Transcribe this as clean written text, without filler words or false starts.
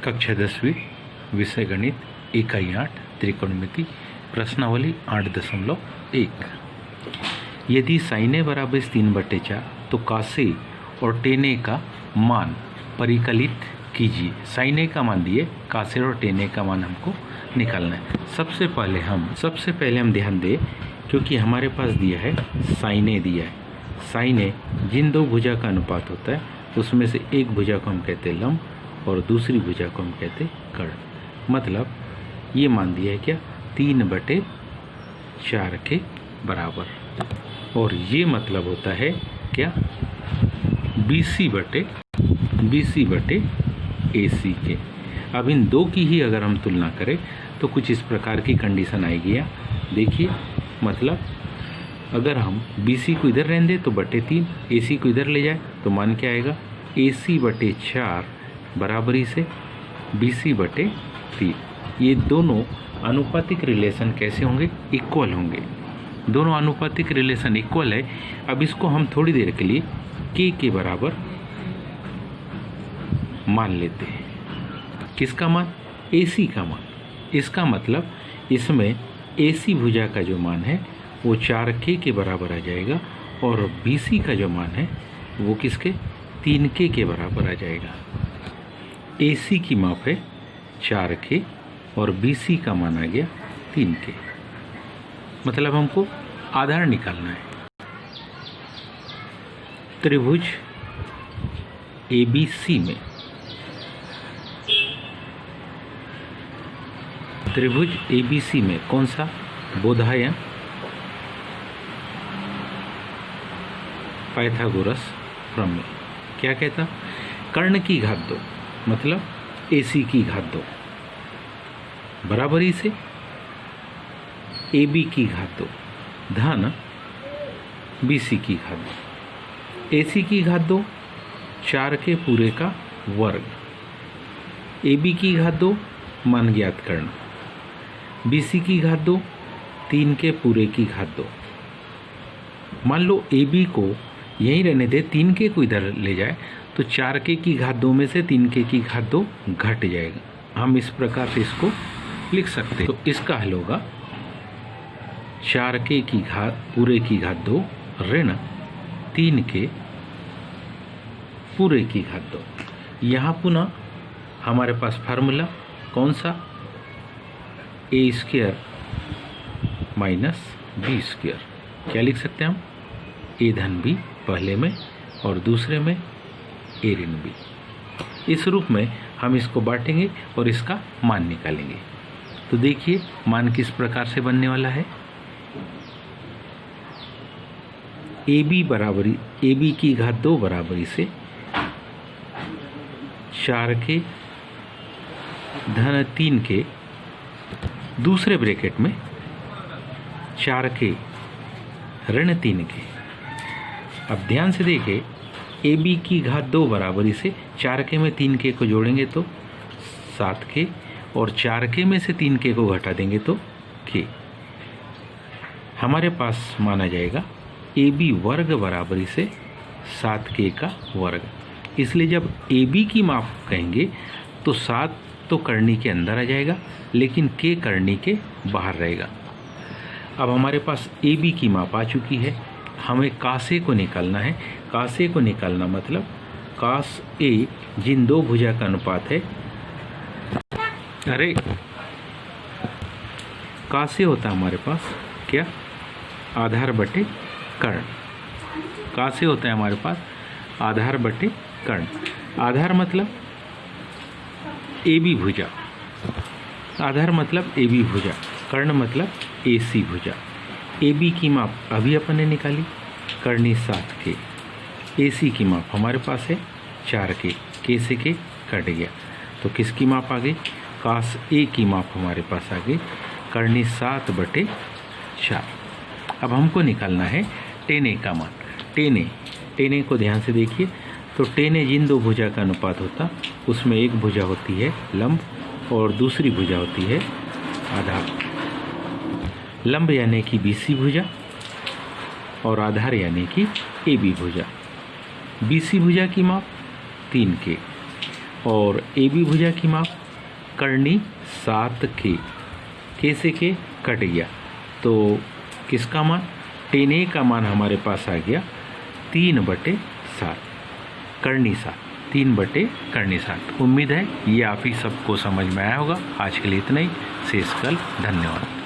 कक्षा 10वीं विषय गणित इकाई 8 त्रिकोणमिति प्रश्नावली 8.1। यदि साइन ए बराबर 3/4 तो कासे और टेन ए का मान परिकलित कीजिए। साइन ए का मान दिए, कासे और टेन ए का मान हमको निकालना है। सबसे पहले हम ध्यान दें, क्योंकि हमारे पास दिया है साइन ए दिया है। साइन ए जिन दो भुजा का अनुपात होता है उसमें से एक भुजा को हम कहते हैं लंब और दूसरी भुजा को हम कहते हैं कर्ण। मतलब ये मान दिया है क्या, 3/4 के बराबर। और ये मतलब होता है क्या, BC बटे AC के। अब इन दो की ही अगर हम तुलना करें तो कुछ इस प्रकार की कंडीशन आएगी। देखिए, मतलब अगर हम BC को इधर रहने दें तो /3, AC को इधर ले जाए तो मान क्या आएगा, AC/4 बराबरी से BC/3। ये दोनों अनुपातिक रिलेशन कैसे होंगे, इक्वल होंगे। दोनों अनुपातिक रिलेशन इक्वल है। अब इसको हम थोड़ी देर के लिए K के बराबर मान लेते हैं। किसका मान, AC का मान। इसका मतलब इसमें AC भुजा का जो मान है वो 4K के बराबर आ जाएगा और BC का जो मान है वो किसके, 3K के बराबर आ जाएगा। AC की माप है 4K और BC का मान आ गया 3K। मतलब हमको आधार निकालना है। त्रिभुज ABC में कौन सा बोधायन पाइथागोरस प्रमेय क्या कहता, कर्ण की घात 2 मतलब AC की घात 2 बराबरी से AB की घात 2 धन BC की घात 2। AC की घात 2 4 के पूरे का वर्ग, AB की घात 2 मान ज्ञात करना, BC की घात 2 3 के पूरे की घात 2। मान लो AB को यहीं रहने दे, 3K को इधर ले जाए तो 4K की घात 2 में से 3K की घात 2 घट जाएगा। हम इस प्रकार से इसको लिख सकते हैं। तो इसका हल होगा 4K की घात पूरे की घात 2 ऋण 3K पूरे की घात 2। यहाँ पुनः हमारे पास फार्मूला कौन सा, A² - B²। क्या लिख सकते हैं हम, A धन B पहले में और दूसरे में A ऋण B। इस रूप में हम इसको बांटेंगे और इसका मान निकालेंगे। तो देखिए मान किस प्रकार से बनने वाला है। AB की घात 2 बराबरी से 4K धन 3K दूसरे ब्रैकेट में 4K ऋण 3K। अब ध्यान से देखें, AB की घात 2 बराबरी से 4K में 3K को जोड़ेंगे तो 7K और 4K में से 3K को घटा देंगे तो K। हमारे पास माना जाएगा AB वर्ग बराबरी से 7K का वर्ग। इसलिए जब AB की माप कहेंगे तो 7 तो करनी के अंदर आ जाएगा लेकिन K करनी के बाहर रहेगा। अब हमारे पास AB की माप आ चुकी है, हमें कासे को निकालना है। कासे को निकालना मतलब कास A जिन दो भुजा का अनुपात है, अरे कासे होता है हमारे पास क्या, आधार बटे कर्ण। कासे होता है हमारे पास आधार बटे कर्ण। आधार मतलब AB भुजा, आधार मतलब AB भुजा, कर्ण मतलब AC भुजा। AB की माप अभी अपन ने निकाली, करनी 7K। AC की माप हमारे पास है 4K, K से K कट गया तो किसकी माप आ गई, कास A की माप हमारे पास आ गई, करनी 7/4। अब हमको निकालना है टेन ए का मान। टेन ए को ध्यान से देखिए, तो टेन ए जिन दो भुजा का अनुपात होता उसमें एक भुजा होती है लंब और दूसरी भुजा होती है आधार। लंब यानी कि BC भुजा और आधार यानी कि AB भुजा। BC भुजा की माप 3K और ए बी भुजा की माप करनी 7 के से के कट गया, तो किसका मान, टेन ए का मान हमारे पास आ गया 3/7 करनी 7, 3/7। उम्मीद है ये आप ही सबको समझ में आया होगा। आज के लिए इतना ही, शेष कल। धन्यवाद।